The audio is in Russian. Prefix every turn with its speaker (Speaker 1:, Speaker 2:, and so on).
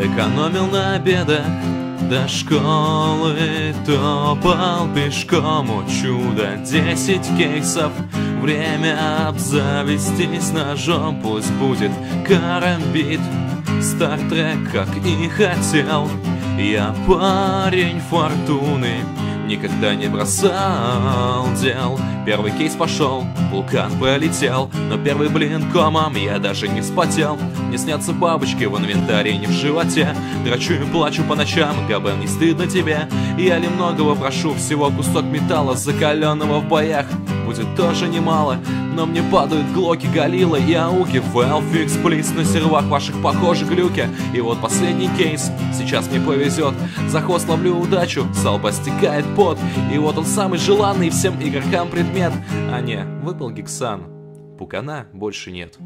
Speaker 1: Экономил на обедах, до школы топал пешком. О чудо, 10 кейсов, время обзавестись ножом. Пусть будет карамбит, Стартрек, как и хотел. Я парень фортуны, никогда не бросал дел. Первый кейс пошел, вулкан пролетел, но первый блин комом я даже не вспотел. Мне снятся бабочки в инвентаре, не в животе. Драчу и плачу по ночам, Габен, не стыдно тебе? Я ли многого прошу, всего кусок металла, закаленного в боях будет тоже немало. Но мне падают глоки, галилы и ауки. Well, fix, please, на сервах ваших похожи глюки. И вот последний кейс, сейчас мне повезет. За хвост ловлю удачу, с лба стекает пот. И вот он самый желанный всем игрокам предмет. А не, выпал Гексан, пукана больше нет.